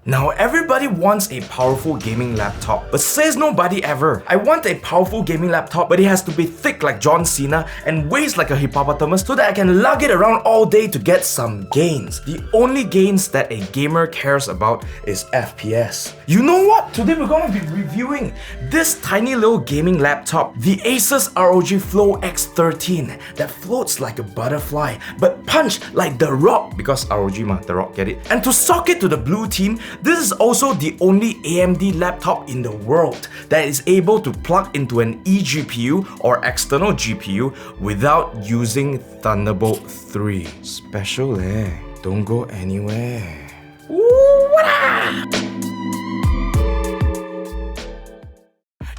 Now everybody wants a powerful gaming laptop, but says nobody ever. I want a powerful gaming laptop, but it has to be thick like John Cena and weighs like a hippopotamus so that I can lug it around all day to get some gains. The only gains that a gamer cares about is FPS. You know what? Today we're gonna be reviewing this tiny little gaming laptop, the Asus ROG Flow X13, that floats like a butterfly, but punch like the ROG, because ROG ma, the ROG, get it? And to sock it to the blue team, this is also the only AMD laptop in the world that is able to plug into an eGPU or external GPU without using Thunderbolt 3. Special don't go anywhere.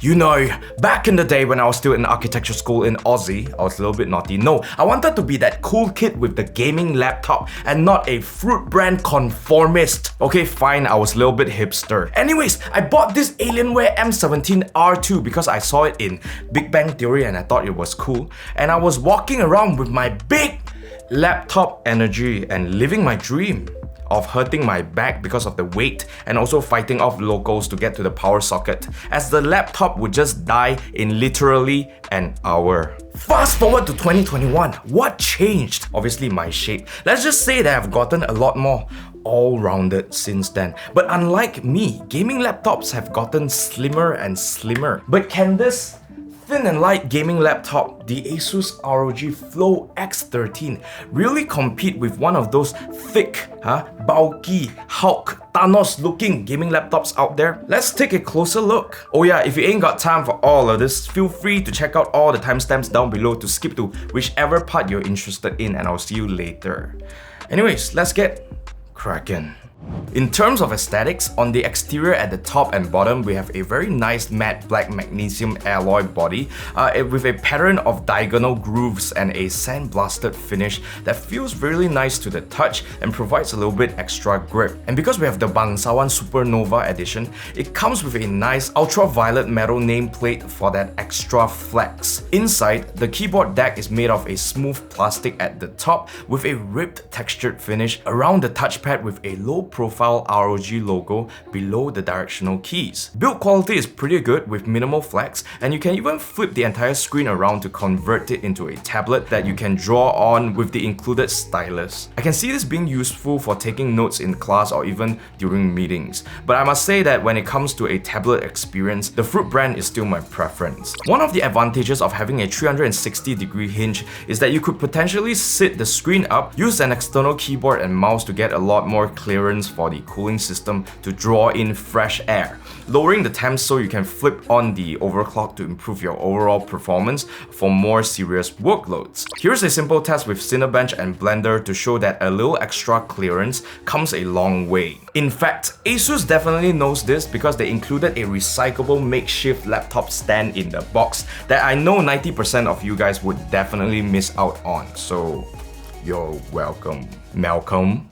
You know, back in the day when I was still in architecture school in Aussie, I was a little bit naughty. No, I wanted to be that cool kid with the gaming laptop and not a fruit brand conformist. Okay, fine, I was a little bit hipster. Anyways, I bought this Alienware M17R2 because I saw it in Big Bang Theory and I thought it was cool. And I was walking around with my big laptop energy and living my dream of hurting my back because of the weight and also fighting off locals to get to the power socket, as the laptop would just die in literally an hour. Fast forward to 2021, what changed? Obviously my shape. Let's just say that I've gotten a lot more all-rounded since then. But unlike me, gaming laptops have gotten slimmer and slimmer. But can this thin and light gaming laptop, the Asus ROG Flow X13, really compete with one of those thick, bulky, Hulk, Thanos looking gaming laptops out there? Let's take a closer look. Oh yeah, if you ain't got time for all of this, feel free to check out all the timestamps down below to skip to whichever part you're interested in, and I'll see you later. Anyways, let's get cracking. In terms of aesthetics, on the exterior at the top and bottom, we have a very nice matte black magnesium alloy body with a pattern of diagonal grooves and a sandblasted finish that feels really nice to the touch and provides a little bit extra grip. And because we have the Bangsawan Supernova edition, it comes with a nice ultraviolet metal nameplate for that extra flex. Inside, the keyboard deck is made of a smooth plastic at the top with a ribbed textured finish around the touchpad with a low profile ROG logo below the directional keys. Build quality is pretty good with minimal flex, and you can even flip the entire screen around to convert it into a tablet that you can draw on with the included stylus. I can see this being useful for taking notes in class or even during meetings, but I must say that when it comes to a tablet experience, the Fruit brand is still my preference. One of the advantages of having a 360-degree hinge is that you could potentially sit the screen up, use an external keyboard and mouse to get a lot more clearance for the cooling system to draw in fresh air, lowering the temps so you can flip on the overclock to improve your overall performance for more serious workloads. Here's a simple test with Cinebench and Blender to show that a little extra clearance comes a long way. In fact, Asus definitely knows this because they included a recyclable makeshift laptop stand in the box that I know 90% of you guys would definitely miss out on, so you're welcome, Malcolm.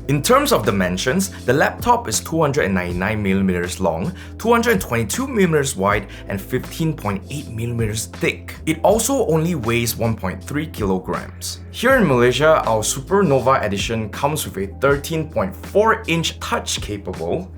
In terms of dimensions, the laptop is 299mm long, 222mm wide, and 15.8mm thick. It also only weighs 1.3 kilograms. Here in Malaysia, our Supernova edition comes with a 13.4-inch touch-capable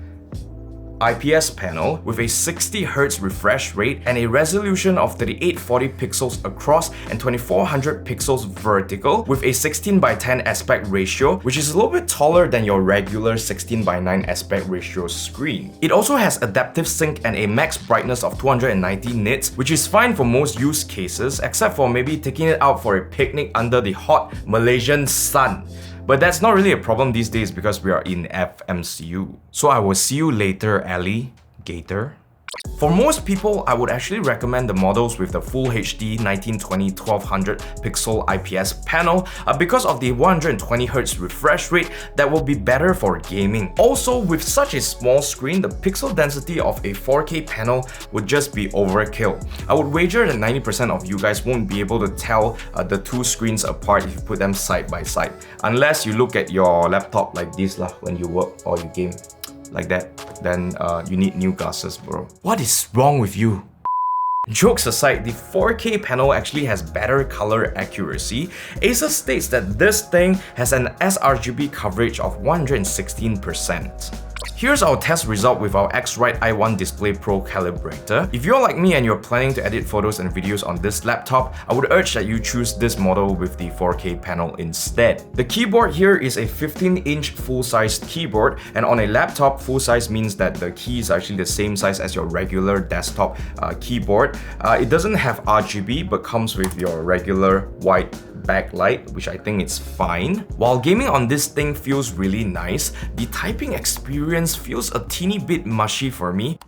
IPS panel with a 60Hz refresh rate and a resolution of 3840 pixels across and 2400 pixels vertical with a 16:10 aspect ratio, which is a little bit taller than your regular 16:9 aspect ratio screen. It also has adaptive sync and a max brightness of 290 nits, which is fine for most use cases except for maybe taking it out for a picnic under the hot Malaysian sun. But that's not really a problem these days because we are in FMCU. So I will see you later, alligator. For most people, I would actually recommend the models with the Full HD 1920-1200 pixel IPS panel because of the 120Hz refresh rate that will be better for gaming. Also, with such a small screen, the pixel density of a 4K panel would just be overkill. I would wager that 90% of you guys won't be able to tell the two screens apart if you put them side by side, unless you look at your laptop like this when you work or you game. Like that, then you need new glasses, bro. What is wrong with you? Jokes aside, the 4K panel actually has better color accuracy. Asus states that this thing has an sRGB coverage of 116%. Here's our test result with our X-Rite i1 Display Pro calibrator. If you're like me and you're planning to edit photos and videos on this laptop, I would urge that you choose this model with the 4K panel instead. The keyboard here is a 15-inch full-sized keyboard, and on a laptop, full size means that the key is actually the same size as your regular desktop keyboard. It doesn't have RGB but comes with your regular white backlight, which I think is fine. While gaming on this thing feels really nice, the typing experience feels a teeny bit mushy for me.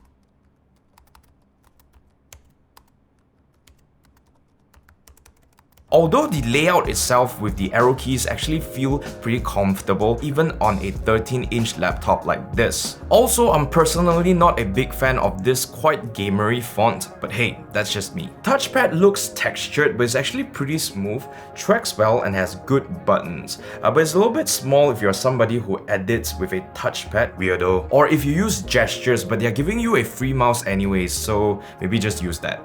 Although the layout itself with the arrow keys actually feel pretty comfortable even on a 13-inch laptop like this. Also, I'm personally not a big fan of this quite gamery font, but hey, that's just me. Touchpad looks textured, but it's actually pretty smooth, tracks well and has good buttons. But it's a little bit small if you're somebody who edits with a touchpad, weirdo. Or if you use gestures but they're giving you a free mouse anyways, so maybe just use that.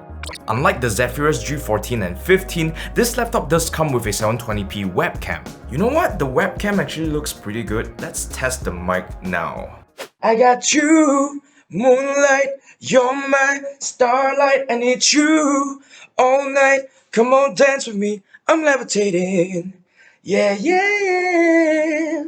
Unlike the Zephyrus G14 and 15, this laptop does come with a 720p webcam. You know what? The webcam actually looks pretty good. Let's test the mic now. I got you, moonlight, you're my starlight, I need you all night. Come on, dance with me, I'm levitating. Yeah, yeah, yeah.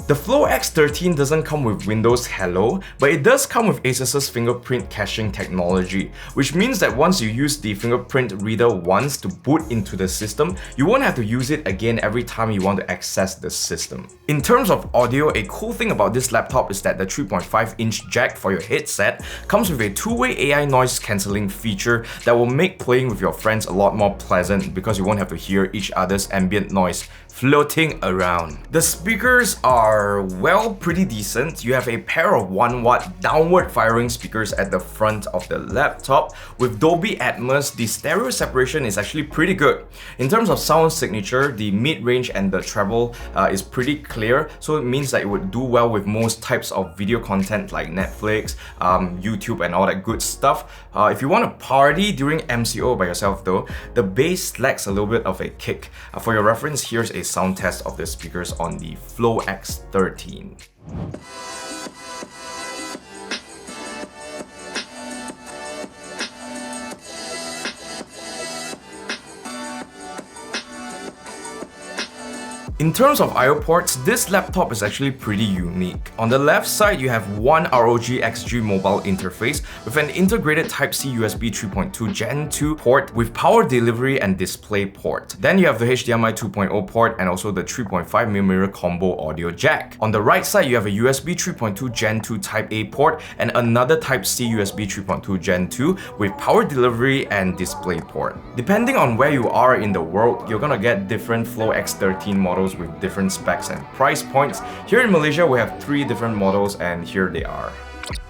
The Flow X13 doesn't come with Windows Hello, but it does come with Asus's fingerprint caching technology, which means that once you use the Fingerprint Reader once to boot into the system, you won't have to use it again every time you want to access the system. In terms of audio, a cool thing about this laptop is that the 3.5-inch jack for your headset comes with a two-way AI noise cancelling feature that will make playing with your friends a lot more pleasant because you won't have to hear each other's ambient noise floating around. The speakers are, well, pretty decent. You have a pair of 1-watt downward firing speakers at the front of the laptop. With Dolby Atmos, the stereo separation is actually pretty good. In terms of sound signature, the mid-range and the treble is pretty clear, so it means that it would do well with most types of video content like Netflix, YouTube and all that good stuff. If you want to party during MCO by yourself though, the bass lacks a little bit of a kick. For your reference, here's a sound test of the speakers on the Flow X13. In terms of I/O ports, this laptop is actually pretty unique. On the left side, you have one ROG XG Mobile interface with an integrated Type-C USB 3.2 Gen 2 port with power delivery and display port. Then you have the HDMI 2.0 port and also the 3.5mm combo audio jack. On the right side, you have a USB 3.2 Gen 2 Type-A port and another Type-C USB 3.2 Gen 2 with power delivery and display port. Depending on where you are in the world, you're gonna get different Flow X13 models with different specs and price points. Here in Malaysia, we have 3 different models and here they are.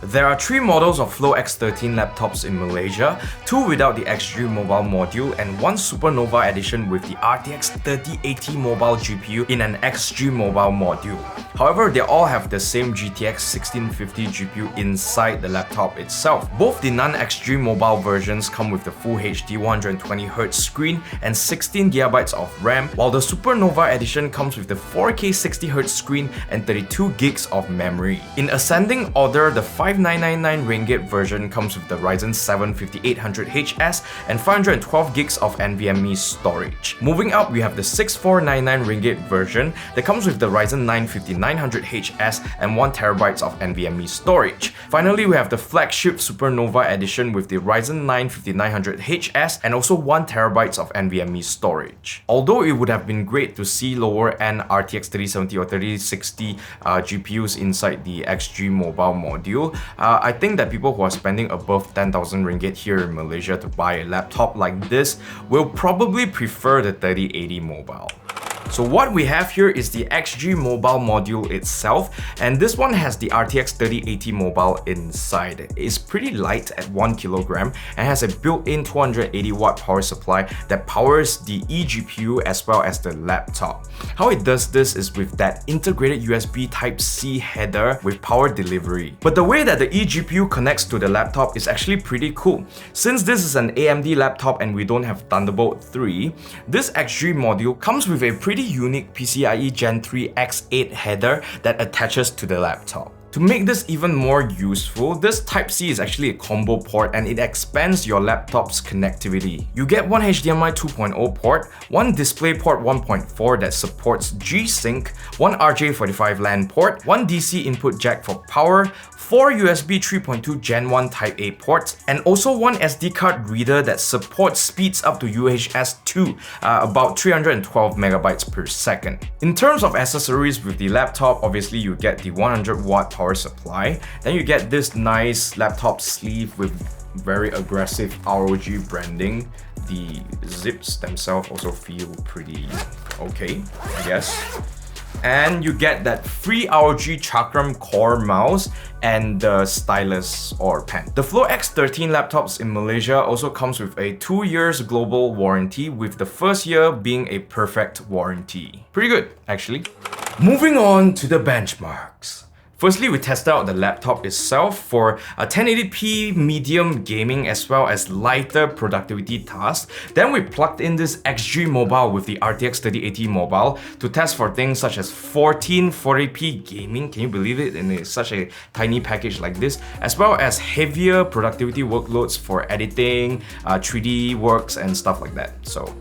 There are 3 models of Flow X13 laptops in Malaysia, 2 without the XG Mobile module and 1 Supernova edition with the RTX 3080 Mobile GPU in an XG Mobile module. However, they all have the same GTX 1650 GPU inside the laptop itself. Both the non-XG Mobile versions come with the Full HD 120Hz screen and 16GB of RAM, while the Supernova edition comes with the 4K 60Hz screen and 32GB of memory. In ascending order, the 5999 ringgit version comes with the Ryzen 7 5800HS and 512GB of NVMe storage. Moving up, we have the 6499 ringgit version that comes with the Ryzen 9 5900HS and 1TB of NVMe storage. Finally, we have the flagship Supernova edition with the Ryzen 9 5900HS and also 1TB of NVMe storage. Although it would have been great to see lower-end RTX 3070 or 3060 GPUs inside the XG Mobile module, I think that people who are spending above 10,000 ringgit here in Malaysia to buy a laptop like this will probably prefer the 3080 Mobile. So what we have here is the XG Mobile module itself, and this one has the RTX 3080 Mobile inside. It's pretty light at 1 kg and has a built-in 280-watt power supply that powers the eGPU as well as the laptop. How it does this is with that integrated USB Type-C header with power delivery. But the way that the eGPU connects to the laptop is actually pretty cool. Since this is an AMD laptop and we don't have Thunderbolt 3, this XG module comes with a pretty unique PCIe Gen 3 X8 header that attaches to the laptop. To make this even more useful, this Type-C is actually a combo port and it expands your laptop's connectivity. You get one HDMI 2.0 port, one DisplayPort 1.4 that supports G-Sync, one RJ45 LAN port, one DC input jack for power, 4 USB 3.2 Gen 1 Type A ports, and also one SD card reader that supports speeds up to UHS 2, about 312 megabytes per second. In terms of accessories with the laptop, obviously you get the 100 watt power supply, then you get this nice laptop sleeve with very aggressive ROG branding. The zips themselves also feel pretty okay, I guess. And you get that free ROG Chakram Core mouse and the stylus or pen. The Flow X13 laptops in Malaysia also comes with a 2 years global warranty, with the first year being a perfect warranty. Pretty good, actually. Moving on to the benchmarks. Firstly, we tested out the laptop itself for a 1080p medium gaming as well as lighter productivity tasks. Then we plugged in this XG Mobile with the RTX 3080 Mobile to test for things such as 1440p gaming, can you believe it, in such a tiny package like this, as well as heavier productivity workloads for editing, 3D works and stuff like that. So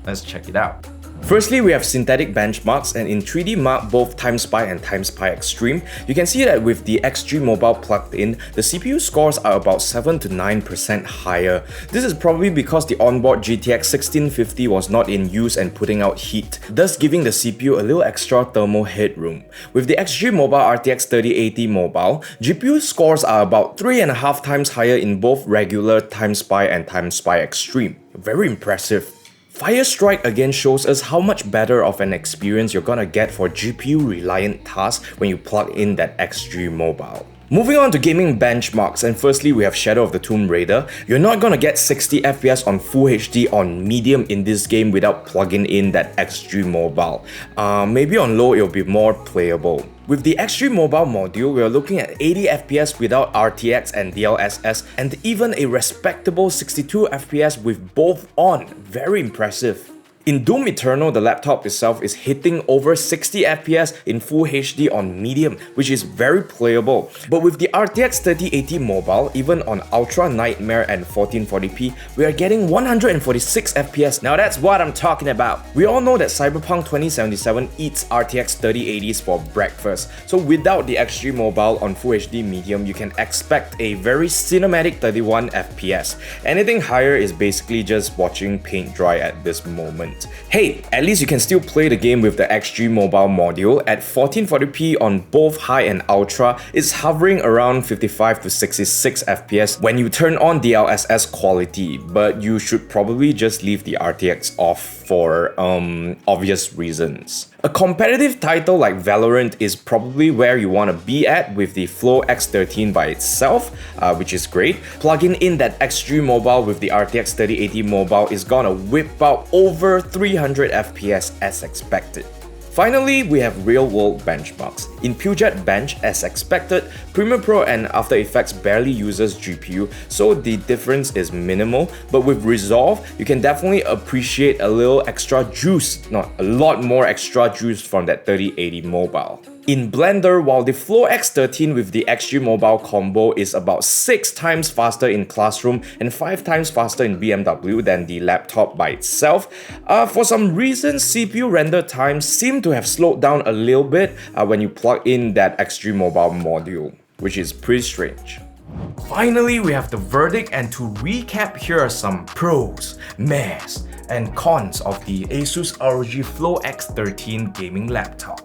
let's check it out. Firstly, we have synthetic benchmarks, and in 3D Mark both TimeSpy and TimeSpy Extreme, you can see that with the XG Mobile plugged in, the CPU scores are about 7 to 9% higher. This is probably because the onboard GTX 1650 was not in use and putting out heat, thus giving the CPU a little extra thermal headroom. With the XG Mobile RTX 3080 Mobile, GPU scores are about 3.5 times higher in both regular TimeSpy and TimeSpy Extreme. Very impressive. Firestrike again shows us how much better of an experience you're gonna get for GPU-reliant tasks when you plug in that XG Mobile. Moving on to gaming benchmarks, and firstly we have Shadow of the Tomb Raider. You're not gonna get 60 FPS on Full HD on medium in this game without plugging in that XG Mobile. Maybe on low it'll be more playable. With the XG Mobile module, we are looking at 80 FPS without RTX and DLSS, and even a respectable 62 FPS with both on. Very impressive. In Doom Eternal, the laptop itself is hitting over 60 FPS in Full HD on medium, which is very playable. But with the RTX 3080 Mobile, even on Ultra Nightmare and 1440p, we are getting 146 FPS. Now that's what I'm talking about. We all know that Cyberpunk 2077 eats RTX 3080s for breakfast, so without the XG Mobile on Full HD medium, you can expect a very cinematic 31 FPS. Anything higher is basically just watching paint dry at this moment. Hey, at least you can still play the game with the XG Mobile module. At 1440p on both high and ultra, it's hovering around 55 to 66 FPS when you turn on DLSS quality, but you should probably just leave the RTX off for obvious reasons. A competitive title like Valorant is probably where you want to be at with the Flow X13 by itself, which is great. Plugging in that XG Mobile with the RTX 3080 Mobile is gonna whip out over 300 FPS as expected. Finally, we have real-world benchmarks. In Puget Bench, as expected, Premiere Pro and After Effects barely uses GPU, so the difference is minimal, but with Resolve, you can definitely appreciate a little extra juice, not a lot more extra juice from that 3080 Mobile. In Blender, while the Flow X13 with the XG Mobile combo is about 6 times faster in Classroom and 5 times faster in BMW than the laptop by itself, for some reason CPU render times seem to have slowed down a little bit when you plug in that XG Mobile module, which is pretty strange. Finally, we have the verdict, and to recap, here are some pros, mehs, and cons of the Asus ROG Flow X13 gaming laptop.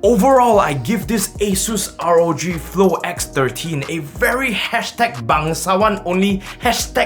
Overall, I give this Asus ROG Flow X13 a very #bangsawan only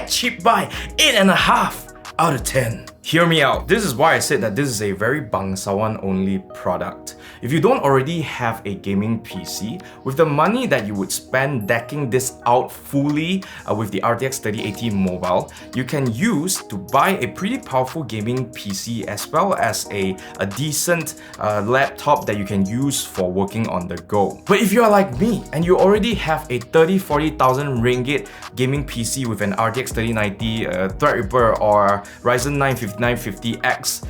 #cheap buy 8.5 out of 10. Hear me out, this is why I said that this is a very bangsawan only product. If you don't already have a gaming PC, with the money that you would spend decking this out fully with the RTX 3080 Mobile, you can use to buy a pretty powerful gaming PC as well as a decent laptop that you can use for working on the go. But if you are like me and you already have a 30,000-40,000 ringgit gaming PC with an RTX 3090 Threadripper or Ryzen 9 5950X,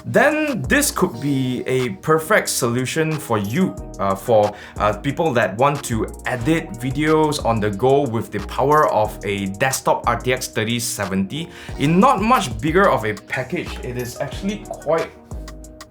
then this could be a perfect solution for you, for people that want to edit videos on the go with the power of a desktop RTX 3070 in not much bigger of a package. It is actually quite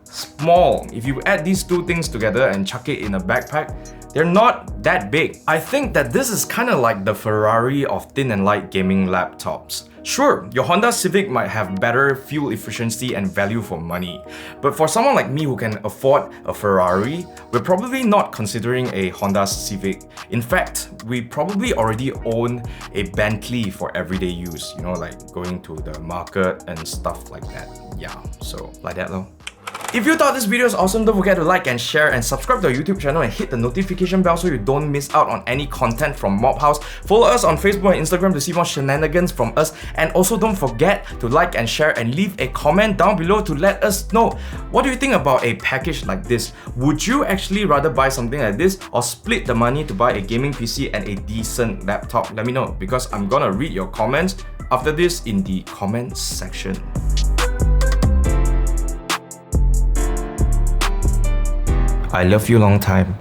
small. If you add these two things together and chuck it in a backpack, they're not that big. I think that this is kind of like the Ferrari of thin and light gaming laptops. Sure, your Honda Civic might have better fuel efficiency and value for money, but for someone like me who can afford a Ferrari, we're probably not considering a Honda Civic. In fact, we probably already own a Bentley for everyday use, you know, like going to the market and stuff like that. Yeah, so like that though. If you thought this video was awesome, don't forget to like and share and subscribe to our YouTube channel and hit the notification bell so you don't miss out on any content from Mobhouse. Follow us on Facebook and Instagram to see more shenanigans from us, and also don't forget to like and share and leave a comment down below to let us know what do you think about a package like this. Would you actually rather buy something like this or split the money to buy a gaming PC and a decent laptop? Let me know, because I'm gonna read your comments after this in the comments section. I love you long time.